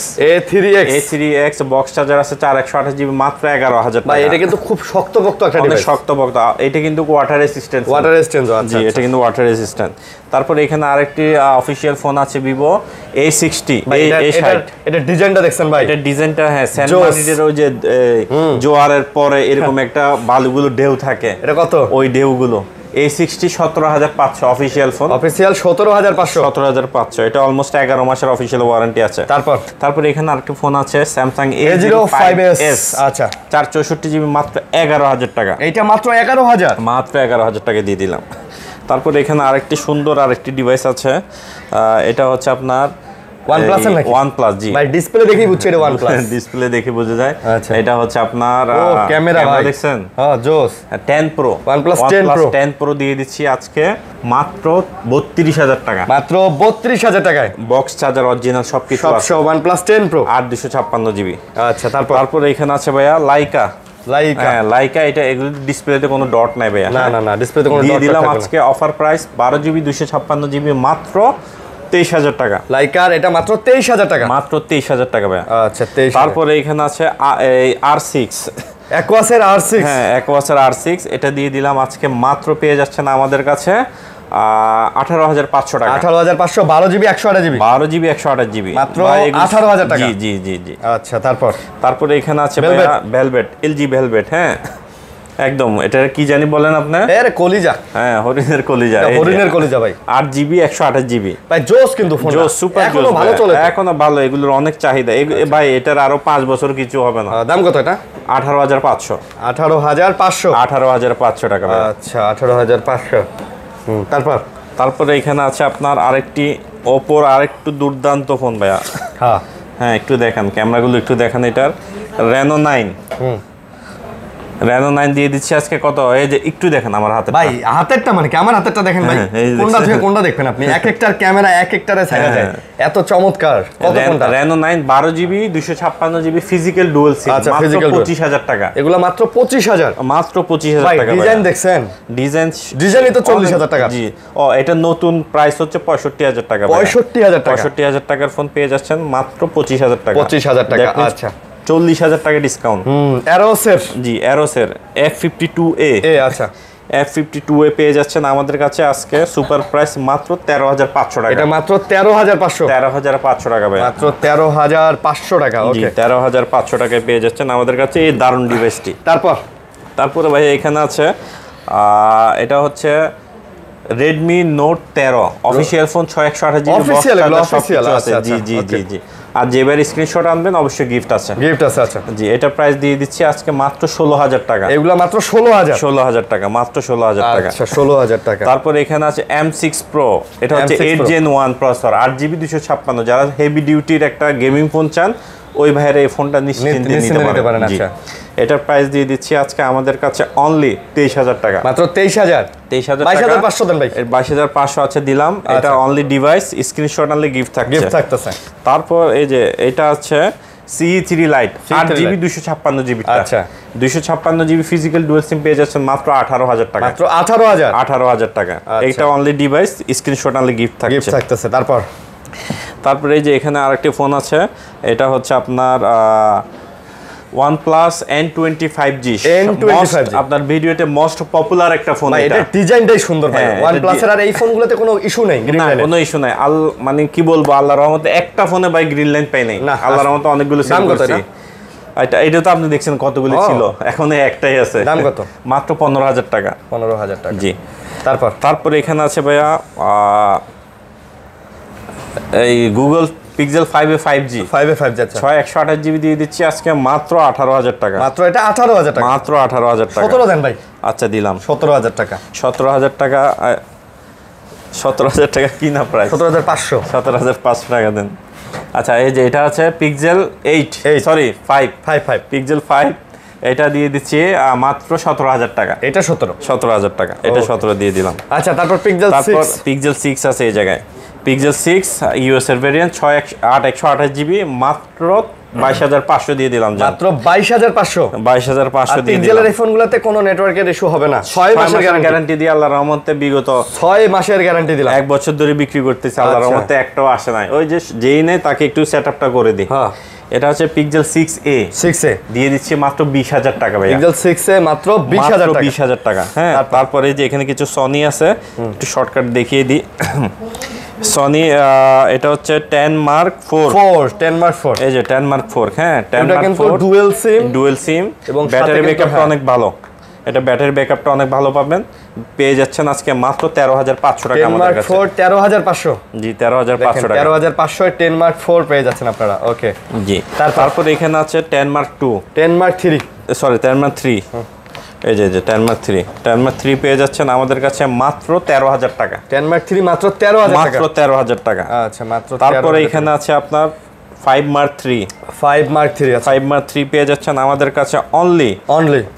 box charger আছে 4 128 জিবি মাত্র 11,000 টাকা।
ভাই এটা কিন্তু খুব শক্তপোক্ত একটা ডিভাইস।
অনেক শক্তপোক্ত। এটা কিন্তু ওয়াটার রেজিস্ট্যান্ট।
আচ্ছা
এটা কিন্তু ওয়াটার রেজিস্ট্যান্ট। তারপর এখানে আরেকটি অফিশিয়াল ফোন আছে Vivo A60 A60।
এটা ডিজাইনটা দেখছেন ভাই? এটা
ডিজাইনটা হ্যাঁ সেন্ট মার্টিনের ওই যে জোয়ারের পরে এরকম একটা বালুগুলো ঢেউ থাকে।
এটা কত?
ওই ঢেউগুলো A60 17,500 অফিশিয়াল ফোন।
অফিশিয়াল
17,500। এটা অলমোস্ট 11 মাসের অফিশিয়াল ওয়ারেন্টি আছে। তারপর এখানে আরেকটি ফোন আছে Samsung A05s।
আচ্ছা
464 জিবি মাত্র 11,000 টাকা।
এইটা মাত্র 11,000?
মাত্র 11,000 টাকা দিয়ে দিলাম। তারপর এখানে আরেকটি সুন্দর আরেকটি ডিভাইস আছে, এটা হচ্ছে আপনার
OnePlus এর নাকি?
OnePlus। জি
ভাই ডিসপ্লে দেখেই বুঝছে এটা OnePlus।
ডিসপ্লে দেখে বোঝা যায়।
আচ্ছা
এটা হচ্ছে আপনার
ক্যামেরা
দেখছেন?
হ্যাঁ জোস।
10 Pro
OnePlus
10 Pro দিয়ে দিচ্ছি আজকে মাত্র 32,000 টাকা।
মাত্র 32,000 টাকায়
বক্স চার্জার অরিজিনাল সবকিছু আছে।
সব OnePlus 10 Pro
8 জিবি।
আচ্ছা তারপর
এখানে আছে ভাইয়া লাইকা। এটা এগুলো ডিসপ্লেতে কোনো ডট নাই ভাইয়া।
না ডিসপ্লেতে কোনো ডট
দিয়ে দিলাম আজকে অফার প্রাইস 12 জিবি 256 জিবি মাত্র 23,000 টাকা।
লাইকার এটা মাত্র 23,000 টাকা।
মাত্র 23,000 টাকা ভাইয়া।
আচ্ছা 23।
তারপরে এখানে আছে R6
অ্যাকোয়াসের R6।
হ্যাঁ অ্যাকোয়াসের R6 এটা দিয়ে দিলাম আজকে মাত্র পেয়ে যাচ্ছেন আমাদের কাছে 18,500 টাকা।
18,500 12 জিবি 128 জিবি
128 জিবি
মাত্র 18,000 টাকা।
জি।
আচ্ছা
তারপরে এখানে আছে ভেলভেট LG ভেলভেট। হ্যাঁ একদম এটা কি জানি বলেন আপনি?
আরে কলিজা।
হ্যাঁ হরিণের কলিজা
ভাই।
8 জিবি 128 জিবি
ভাই জোস কিন্তু ফোন
জোস সুপার জোস ভালো চলে এখনো ভালো। এগুলোর অনেক চাহিদা ভাই। এটার আরো 5 বছর কিছু হবে না।
দাম কত এটা?
18,500 18,500 টাকা।
আচ্ছা 18,500।
তারপরে এখানে আছে আপনার আরেকটি Oppo আরেকটু দুর্দান্ত ফোন ভাইয়া। হ্যাঁ একটু দেখেন ক্যামেরাগুলো একটু দেখেন। এটার Reno 9 দিয়ে দিচ্ছি আজকে কত? এই যে একটু দেখেন আমার হাতে
ভাই। হাতেরটা মানে কি? আমার হাতেরটা দেখেন ভাই। কোনটা দেখবেন আপনি? এক একটার ক্যামেরা এক একটারে ছায়া যায়। এত চমৎকার। কত কোনটা?
Reno 9 12 GB 256 GB physical dual SIM মাত্র 25,000 টাকা।
এগুলো মাত্র 25,000।
মাত্র 25,000 টাকা।
ডিজাইন দেখছেন? ডিজাইনই তো 40,000 টাকা।
জি এটা নতুন প্রাইস হচ্ছে 65,000 টাকা।
65,000 টাকা।
65,000 টাকার ফোন পেয়ে যাচ্ছেন মাত্র 25,000 টাকা।
25,000 টাকা। আচ্ছা
40,000 টাকা ডিসকাউন্ট।
অ্যারোসের,
জি অ্যারোসের F52A
আচ্ছা
F52A পেয়ে যাচ্ছেন আমাদের কাছে আজকে সুপার প্রাইস মাত্র 13,500 টাকা।
এটা মাত্র 13,500,
13,500 টাকা ভাই,
মাত্র 13,500 টাকা।
জি
ওকে
13,500 টাকায় পেয়ে যাচ্ছেন আমাদের কাছে এই দারুণ ডিভাইসটি। তারপরে ভাই এখানে আছে এটা হচ্ছে Redmi Note 13 official phone 6128 GB
official আছে।
জি জি জি জি। আর যেবার স্ক্রিনশট আনবেন অবশ্যই গিফট আছে।
আচ্ছা
জি এটা প্রাইস দিয়ে দিচ্ছি আজকে মাত্র 16,000 টাকা।
এগুলা মাত্র 16,000
টাকা, মাত্র 16,000 টাকা।
আচ্ছা 16,000 টাকা।
তারপর এখানে আছে M6 Pro, এটা হচ্ছে 8 Gen 1 প্রসেসর, 8GB 256। যারা হেভি ডিউটির একটা গেমিং ফোন চান ওই ভাইয়ের এই ফোনটা নিশ্চিন্তে নিতে পারেন। আচ্ছা এটার প্রাইস দিয়ে দিচ্ছি আজকে আমাদের কাছে অনলি 23,000 টাকা, মাত্র 23,000 22,500 দেন ভাই। 22,500 আছে দিলাম। এটা অনলি ডিভাইস, স্ক্রিনশট আনলে গিফট থাকতেছে। তারপর এই যে এটা আছে CE3 Lite 8GB 256GB। আচ্ছা 256GB ফিজিক্যাল ডুয়াল সিম পেয়ে যাচ্ছেন মাত্র 18,000 টাকা, মাত্র 18,000 টাকা। এটা অনলি ডিভাইস, স্ক্রিনশট আনলে গিফট থাকতেছে। তারপরে এই যে এখানে আরেকটি ফোন আছে, এটা হচ্ছে আপনার OnePlus N25G। আপনার ভিডিওতে মোস্ট পপুলার একটা ফোন। এটা
ডিজাইনটাই সুন্দর ভাই, OnePlus এর। আর এই ফোনগুলোতে কোনো ইস্যু নেই, গ্রিন লাইন কোনো
ইস্যু নাই। মানে কি বলবো, আল্লাহর রহমতে একটা ফোনে ভাই গ্রিন লাইন পাই নাই। আল্লাহর রহমতে অনেকগুলো সেল করছি। এটা তো আপনি দেখছেন কতগুলো ছিল, এখন একটাই আছে। দাম কত? মাত্র 15,000 টাকা।
15,000 টাকা।
জি তারপর এখানে আছে ভাইয়া এই Google pixel 5a 5G 6128GB দিয়ে দিচ্ছি আজকে মাত্র 18,000 টাকা।
মাত্র এটা 18,000 টাকা,
মাত্র 18,000 টাকা।
17 দেন ভাই।
আচ্ছা দিলাম
17,000 টাকা।
17,000 টাকা, 17,000 টাকা কিনা প্রাইস
17,500,
17,500 টাকা দেন। আচ্ছা এই যে এটা আছে পিক্সেল 8 সরি 5 পিক্সেল 5, এটা দিয়ে দিচ্ছি মাত্র 17,000 টাকা। এটা 17,000 টাকা, এটা 17 দিয়ে দিলাম।
আচ্ছা তারপর
পিক্সেল 6 আছে এই জায়গায়, পিক্সেল 6 ইউএস এর ভেরিয়েন্ট 128GB মাত্র 22,500 দিয়ে দিলাম।
মাত্র 22,500
দিয়ে দিলাম।
পিক্সেলের এই ফোনগুলোতে কোনো নেটওয়ার্কের ইস্যু হবে না। 6 মাসের
গ্যারান্টি দিয়ে আল্লাহর রহমতে বিগত
6 মাসের গ্যারান্টি দিলাম।
1 বছর ধরে বিক্রি করতেছি, আল্লাহর রহমতে একটাও আসে নাই। ওই যে যেই নেই তাকে একটু সেটআপটা করে দিই। এটা হচ্ছে পিক্সেল 6a দিয়ে দিচ্ছি মাত্র 20,000 টাকা ভাই।
পিক্সেল 6a মাত্র
20,000 টাকা। হ্যাঁ তারপরে যে এখানে কিছু সনি আছে, একটু শর্টকাট দেখিয়ে দিই। সনি এটা হচ্ছে 10 Mark 4 এই যে 10 Mark 4। হ্যাঁ 10 Mark 4 ডুয়াল সিম এবং ব্যাটারি ব্যাকআপটা অনেক ভালো। এটা ব্যাটারি ব্যাকআপটা অনেক ভালো পাবেন। পেয়ে যাচ্ছেন আজকে মাত্র 13,500 টাকা আমাদের কাছে।
13,500
জি 13,500 টাকা।
13,500 10 Mark 4 পেয়ে যাচ্ছেন আপনারা। ওকে
জি তারপর এখানে আছে 10 Mark 2
10 Mark 3
সরি 10 Mark 3 এই যে 10 Mark 3 পেয়ে যাচ্ছেন আমাদের কাছে মাত্র 13,000 টাকা।
10 Mark 3 মাত্র 13,000 টাকা,
মাত্র 13,000 টাকা।
আচ্ছা মাত্র।
তারপরে এখানে আছে আপনার 5 Mark 3 আছে। 5 Mark 3 পেয়ে যাচ্ছেন আমাদের কাছে অনলি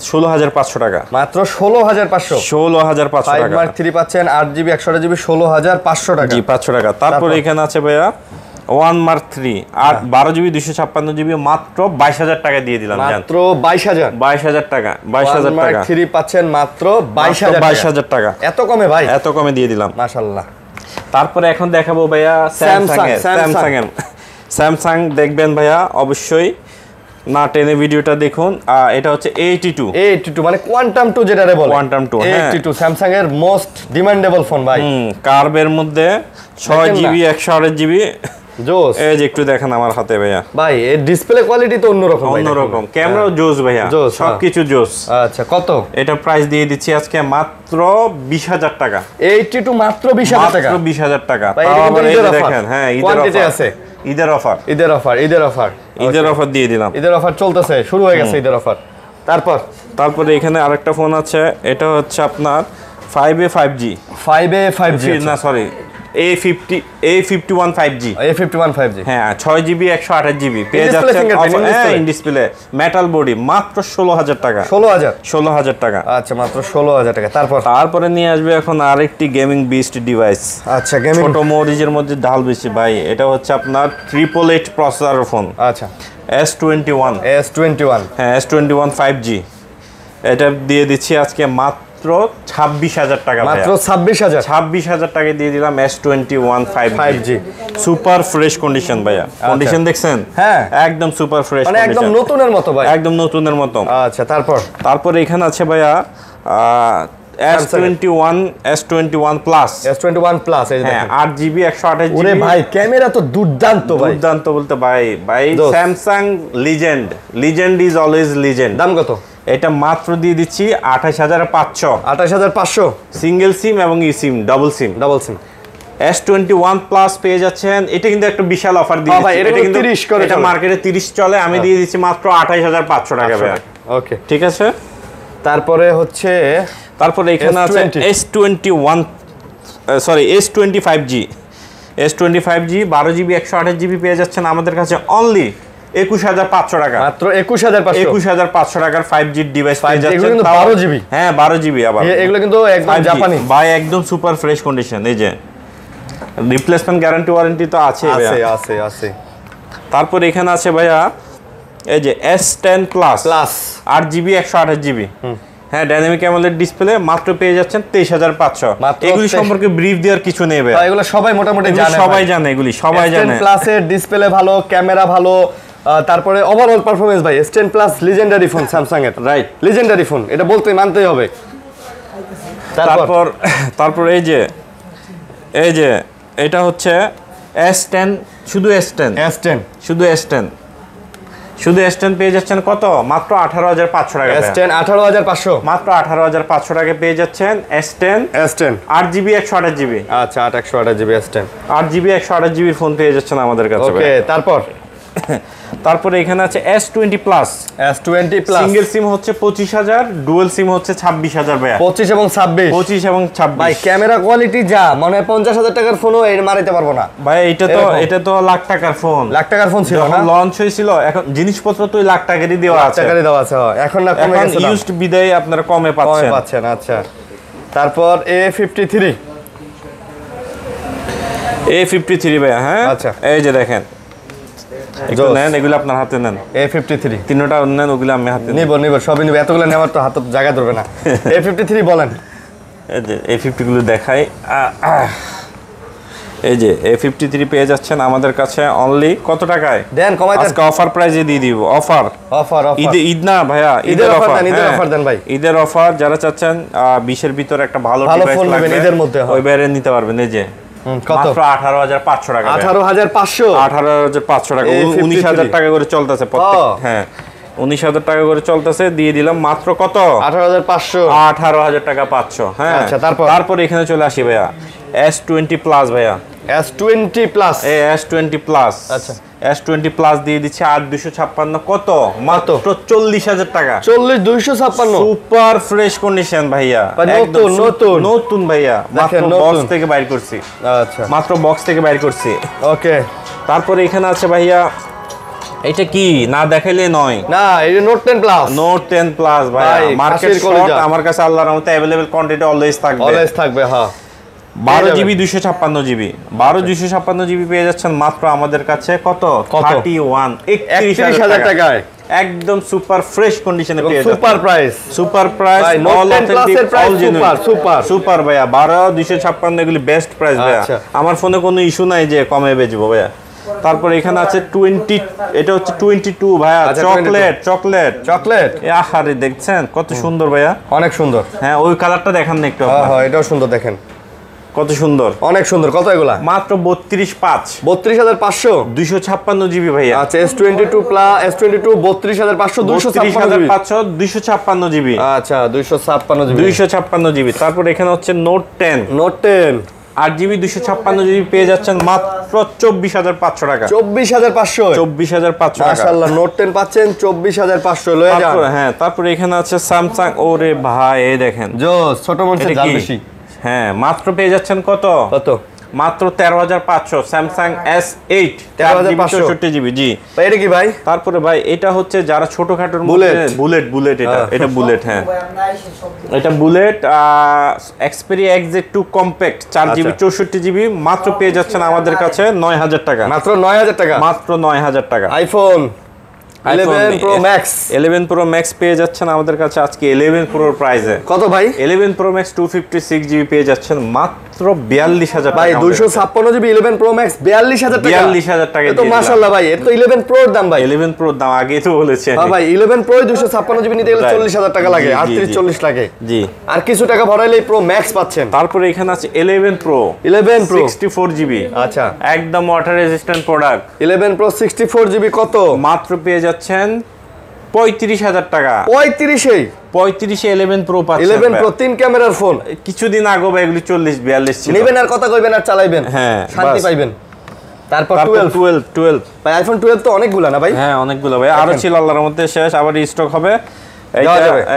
16,500 টাকা, মাত্র 16,500 টাকা।
5 Mark 3 পাচ্ছেন 8GB 128GB 16,500 টাকা।
জি 500 টাকা। তারপরে এখানে আছে ভাইয়া 1 Mark 3 আর 12GB 256GB মাত্র 22,000 টাকা দিয়ে দিলাম।
মাত্র 22,000
টাকা। 22,000 টাকা
3 পাচ্ছেন মাত্র 22,000
টাকা।
এত কমে ভাই?
এত কমে দিয়ে দিলাম,
মাশাআল্লাহ।
তারপরে এখন দেখাবো ভাইয়া স্যামসাং দেখবেন ভাইয়া, অবশ্যই না টেনে ভিডিওটা দেখুন। এটা হচ্ছে A82 মানে কোয়ান্টাম 2 যেটারে বলে। কোয়ান্টাম 2 A82 স্যামসাং এর মোস্ট ডিমান্ডেবল ফোন ভাই। কার্ভের মধ্যে 6GB 128GB জোস। এই যে একটু দেখেন আমার হাতে ভাইয়া, ভাই এর ডিসপ্লে কোয়ালিটি তো অন্যরকম, ক্যামেরাও জোস ভাইয়া, সবকিছু জোস। আচ্ছা কত? এটা প্রাইস দিয়ে দিচ্ছি আজকে মাত্র 20,000 টাকা। 82 মাত্র 20,000 টাকা, মাত্র 20,000 টাকা। দেখেন হ্যাঁ ঈদের আছে, ঈদের অফার দিয়ে দিলাম। ঈদের অফার চলতেছে, শুরু হয়ে গেছে ঈদের অফার। তারপরে এখানে আরেকটা ফোন আছে, এটা হচ্ছে আপনার 5a 5G না সরি A51 5G হ্যাঁ 6GB 128GB পেয়ে যাচ্ছেন ইন ডিসপ্লে মেটাল বডি মাত্র 16,000 টাকা। 16,000 টাকা। আচ্ছা মাত্র 16,000 টাকা। তারপরে নিয়ে আসবে এখন আরেকটি গেমিং বিস্ট ডিভাইস। আচ্ছা ছোট মরিচের মধ্যে ডাল বেশি ভাই, এটা হচ্ছে আপনার 888 প্রসেসর ফোন। আচ্ছা S21 হ্যাঁ S21 5G। এটা দিয়ে দিচ্ছি আজকে মাত্র মাত্র 26,000 টাকা,
মাত্র 26,000
টাকা দিয়ে দিলাম S21 5G super fresh condition ভাইয়া। কন্ডিশন দেখছেন?
হ্যাঁ,
একদম সুপার ফ্রেশ,
মানে একদম নতুনের মতো ভাই,
একদম নতুনের মতো।
আচ্ছা, তারপরে
এখানে আছে ভাইয়া S21 প্লাস,
S21 প্লাস, এই দেখেন
8GB 128GB।
ওরে ভাই, ক্যামেরা তো দুর্দান্ত ভাই,
দুর্দান্ত বলতে ভাই Samsung legend is always legend.
দাম কত?
এটা মাত্র দিয়ে দিচ্ছি
28,500
সিঙ্গেল সিম এবং ই সিম ডাবল সিম। S21 প্লাস পেয়ে যাচ্ছেন। এটা কিন্তু একটা বিশাল অফার দিয়ে দিচ্ছি।
এটা কিন্তু 30 করে,
এটা মার্কেটে 30 চলে, আমি দিয়ে দিচ্ছি মাত্র 28,500 টাকা ভাই।
ওকে,
ঠিক আছে।
তারপরে
এখানে আছে S25G 12GB 128GB পেয়ে যাচ্ছেন আমাদের কাছে অনলি 21,500 টাকা,
মাত্র 21,500
টাকার 5G ডিভাইস পেয়ে যাচ্ছেন।
এগুলো কিন্তু 12GB,
হ্যাঁ 12GB আবার,
এগুলো কিন্তু একদম জাপানি
ভাই, একদম সুপার ফ্রেশ কন্ডিশন। এই যে রিপ্লেসমেন্ট গ্যারান্টি ওয়ারেন্টি তো আছে। তারপর এখানে আছে ভাইয়া এই যে S10 প্লাস 8GB 128GB, হ্যাঁ ডাইনামিক অ্যামোলেড ডিসপ্লে, মাত্র পেয়ে যাচ্ছেন 23,500। এগুলি সম্পর্কে ব্রিফ দেওয়ার কিছু নেই ভাই,
এগুলো সবাই মোটামুটি জানে,
সবাই জানে।
প্লাসের ডিসপ্লে ভালো, ক্যামেরা ভালো, তারপরে ওভারঅল পারফরম্যান্স ভাই। S10 plus legendary phone Samsung এর, রাইট, লিজেন্ডারি ফোন, এটা মানতেই হবে।
তারপর এই যে এটা হচ্ছে S10, শুধু S10 পেয়ে যাচ্ছেন কত? মাত্র 18,500 টাকা।
S10 18,500,
মাত্র 18,500 টাকা পেয়ে যাচ্ছেন S10 8GB 128GB।
আচ্ছা, 128GB S10
8GB 128GB phone পেয়ে যাচ্ছেন আমাদের কাছে।
ওকে,
তারপরে এখানে আছে S20 প্লাস সিঙ্গেল সিম হচ্ছে 25,000, ডুয়াল সিম হচ্ছে 26,000 ভাই।
25 এবং 26 ভাই, ক্যামেরা কোয়ালিটি যা মনে হয় 50,000 টাকার ফোনও এর মারাইতে পারবো না
ভাই। এটা তো লাখ টাকার ফোন ছিল না, লঞ্চ হয়েছিল। এখন জিনিসপত্র তো লাখ টাকারই দেওয়া আছে,
এখন না কমে গেছে,
ইউজড বিদায় আপনারা কমে পাচ্ছেন।
আচ্ছা, তারপর A53 ভাই, হ্যাঁ আচ্ছা, এই যে দেখেন, এগুলো আপনার হাতে নেন। A53 তিনটা নেন, ওগুলো আমি হাতে নিব, সবই নিব, এতগুলো নেওয়ার তো হাতে জায়গা ধরবে না। A53 বলেন, এই যে A50 গুলো দেখাই। এই যে A53 পেয়ে যাচ্ছেন আমাদের কাছে অনলি কত টাকায়? দেন কমাই দেন, আজকে অফার প্রাইসে দিয়ে দিব। অফার ঈদ না ভাইয়া, ঈদের অফার দেন ভাই, ঈদের অফার। যারা চাচ্ছেন 20 এর ভিতরে একটা ভালো ডিভাইস লাগবে ঈদের মধ্যে, ওই বাইরে নিতে পারবেন। এই যে মাত্র 18,500 টাকা, 18,500 টাকা, 19,000 টাকা করে চলতেছে প্রত্যেক, হ্যাঁ 19,000 টাকা করে চলতেছে। দিয়ে দিলাম মাত্র কত? 18,500 টাকা পাচ্ছ। হ্যাঁ, তারপর এখানে চলে আসি ভাইয়া S20 প্লাস ভাইয়া, S20 প্লাস, আচ্ছা S20 প্লাস দিয়ে দিচ্ছে 8,256। কত? মাত্র 40,000 টাকা। 40,256 সুপার ফ্রেশ কন্ডিশন ভাইয়া, নতুন ভাইয়া, মাত্র বক্স থেকে বাইর করছি। আচ্ছা, মাত্র বক্স থেকে বাইর করছি। ওকে, তারপরে এখানে আছে ভাইয়া, এটা কি না দেখাইলে নয় না, এই নোট 10 প্লাস ভাই, মার্কেট শর্ট আমার কাছে আল্লাহর রহমতে अवेलेबल কোয়ান্টিটি অলওয়েজ থাকবে। হ্যাঁ, 12GB 256GB পেয়ে যাচ্ছেন মাত্র আমাদের কাছে কত? 31,000 টাকায়, একদম সুপার ফ্রেশ কন্ডিশনে পেয়ে যাচ্ছেন। Super price all authentic, all genuine, super ভাইয়া। 12,256 এগুলি বেস্ট প্রাইস ভাইয়া। আমার ফোনে কোনো ইস্যু নাই যে কমে বেচবো ভাইয়া। তারপর এখানে আছে 20, এটা হচ্ছে 22 ভাইয়া, চকলেট। আহারে দেখছেন কত সুন্দর ভাইয়া, অনেক সুন্দর। হ্যাঁ, ওই কালারটা দেখান না একটু। হ্যাঁ, এটাও সুন্দর, দেখেন কত সুন্দর, অনেক সুন্দর। কত এগুলা? মাত্র 32,500 256GB ভাইয়া। আচ্ছা, S22 প্লাস, S22 32,500 256GB। আচ্ছা, 256GB। তারপর এখানে হচ্ছে নোট 10 8GB 256GB পেয়ে যাচ্ছেন মাত্র 24,500 টাকা। 24,500 মাশাআল্লাহ, নোট 10 পাচ্ছেন 24,500 লয়ে যান। হ্যাঁ, তারপর এখানে আছে স্যামসাং, ওরে ভাই এই দেখেন জোস, ছোট মনসে দাম বেশি। হ্যাঁ, মাত্র পেয়ে যাচ্ছেন কত? মাত্র 13,500 স্যামসাং S8 13,500 জি ভাই। এটা কি ভাই? তারপরে ভাই এটা হচ্ছে যারা ছোটখাটোর মধ্যে বুলেট, এটা বুলেট। হ্যাঁ, এটা bullet Xperia XZ2 compact 4GB 64GB মাত্র পেয়ে যাচ্ছেন আমাদের কাছে 9,000 টাকা। মাত্র 9,000 টাকা। 11 Pro Max
11 Pro Max পেয়ে যাচ্ছেন আমাদের কাছে আজকে 11 Pro প্রাইসে।
কত ভাই?
11 Pro Max 256GB পেয়ে যাচ্ছেন মাত্র 42000 টাকা।
ভাই 256GB 11 Pro Max 42000 টাকা।
42000 টাকা
তো মাশাআল্লাহ ভাই, এটা তো 11 Pro এর দাম ভাই।
11 Pro দাম আগেই তো বলেছেন।
হ্যাঁ ভাই 11 Pro 256GB নিতে গেলে 40000 টাকা লাগে, 38-40 লাগে।
জি।
আর কিছু টাকা ভরাইলেই Pro Max পাচ্ছেন।
তারপরে এখানে আছে 11 Pro 64GB।
আচ্ছা,
একদম water resistant product.
11 Pro 64GB কত?
মাত্র পেয়ে যাচ্ছেন 35000 টাকা।
35
35 11 Pro পাচ্ছেন।
11 Pro 3 ক্যামেরার ফোন।
কিছুদিন আগে ভাই এগুলি 40-42 ছিল।
নেবেন আর কথা কইবেন আর চালাইবেন,
হ্যাঁ,
শান্তি পাইবেন। তারপর
12
ভাই আইফোন 12 তো অনেকগুলা না ভাই?
হ্যাঁ অনেকগুলো ভাই, আরো ছিল আল্লাহর মধ্যে শেষ, আবার স্টক হবে।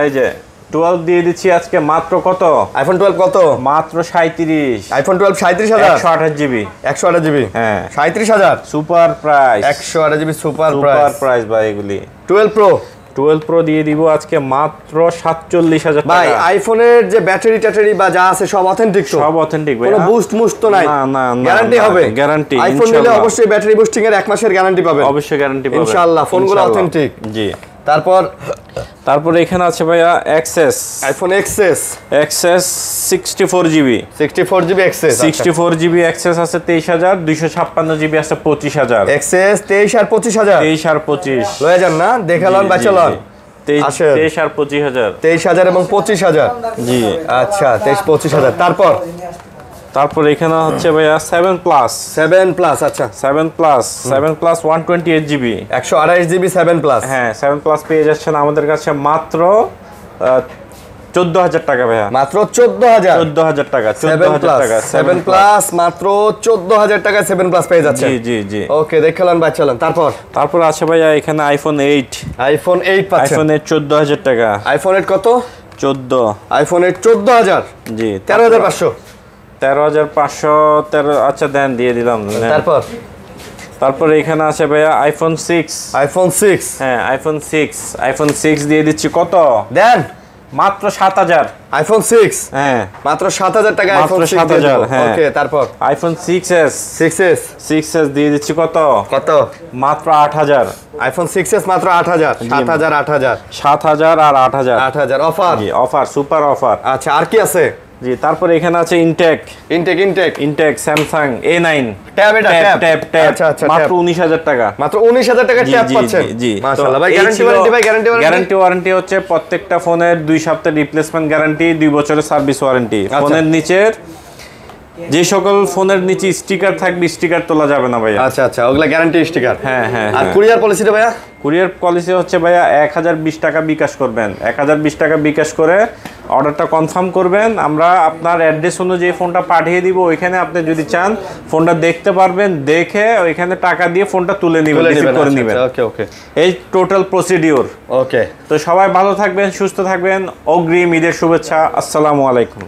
এই যে 12 দিয়ে দিচ্ছি আজকে মাত্র কত?
আইফোন 12 কত?
মাত্র 37।
IPhone 12 37000
128GB।
128GB
হ্যাঁ
37000
super price.
128GB super
price ভাই এগুলি।
12 Pro
দিয়ে দিব আজকে মাত্র 47000 টাকা।
ভাই আইফোনের যে ব্যাটারি ট্যাটারি বা যা আছে সব অথেন্টিক তো?
সব অথেন্টিক ভাই,
কোনো বুস্ট মুস্ট তো নাই?
না
গ্যারান্টি হবে?
গ্যারান্টি
আইফোন নিলে অবশ্যই ব্যাটারি বুস্টিং এর 1 মাসের গ্যারান্টি পাবেন।
অবশ্যই গ্যারান্টি পাবেন
ইনশাআল্লাহ, ফোনগুলো অথেন্টিক।
জি।
তারপর
এখানে আছে ভাইয়া XS,
iPhone XS
64GB
64GB XS
64GB XS আছে 23000, 256GB আছে 25000।
এক্সএস 23 আর 25000
23 আর 25
লয়ে যান না, দেখালন বাঁচালন।
23 আর 25000
23000 এবং 25000।
জি
আচ্ছা 23-25000।
তারপর এখানে হচ্ছে ভাইয়া 7 প্লাস।
আচ্ছা
7 প্লাস 128GB
128GB 7 প্লাস।
হ্যাঁ 7 প্লাস পেয়ে যাচ্ছেন আমাদের কাছে মাত্র 14000 টাকা ভাইয়া।
মাত্র 14000
টাকা।
14000 টাকা 7 প্লাস মাত্র 14000 টাকা 7 প্লাস পেয়ে যাচ্ছে।
জি।
ওকে দেখালাম বাঁচালাম। তারপর
আছে ভাইয়া এখানে আইফোন 8
পাচ্ছেন।
আইফোন 8 14000 টাকা।
আইফোন 8 কত?
14।
আইফোন 8 14000।
জি
13500।
13500 আচ্ছা দেন দিয়ে দিলাম। তারপর এখানে আছে ভাইয়া আইফোন 6। হ্যাঁ আইফোন 6 দিয়ে দিচ্ছি কত?
দেন
মাত্র 7000।
আইফোন 6
হ্যাঁ
মাত্র 7000 টাকা আইফোন 6
7000। হ্যাঁ
ওকে তারপর
আইফোন 6s দিয়ে দিচ্ছি কত? মাত্র 8000।
আইফোন 6s মাত্র 8000।
7000 আর 8000
অফার।
জি অফার, সুপার অফার।
আচ্ছা আর কি আছে?
জি তারপরে এখানে আছে ইনটেক স্যামসাং A9
ট্যাব।
আচ্ছা মাত্র 19000 টাকা।
মাত্র 19000 টাকা ট্যাব পাচ্ছেন।
জি
মাশাআল্লাহ ভাই।
গ্যারান্টি ওয়ারেন্টি হচ্ছে প্রত্যেকটা ফোনের 2 সপ্তাহ রিপ্লেসমেন্ট গ্যারান্টি, 2 বছরের সার্ভিস ওয়ারেন্টি। ফোনের নিচের যে সকল ফোনের নিচে স্টিকার থাকবে স্টিকার তোলা যাবে না ভাইয়া।
আচ্ছা ওগুলা গ্যারান্টি স্টিকার।
হ্যাঁ
আর কুরিয়ার পলিসিটা ভাইয়া?
কুরিয়ার পলিসি হচ্ছে ভাইয়া 1020 টাকা বিকাশ করবেন। 1020 টাকা বিকাশ করে অর্ডারটা কনফার্ম করবেন, আমরা আপনার অ্যাড্রেস অনুযায়ী ফোনটা পাঠিয়ে দিব। ওইখানে আপনি যদি চান ফোনটা দেখতে পারবেন, দেখে ওইখানে টাকা দিয়ে ফোনটা তুলে নেবেন, রিসিভ করে নেবেন।
ওকে
এই টোটাল প্রসিডিওর।
ওকে
তো সবাই ভালো থাকবেন, সুস্থ থাকবেন। অগ্রিম ঈদের শুভেচ্ছা। আসসালামু আলাইকুম।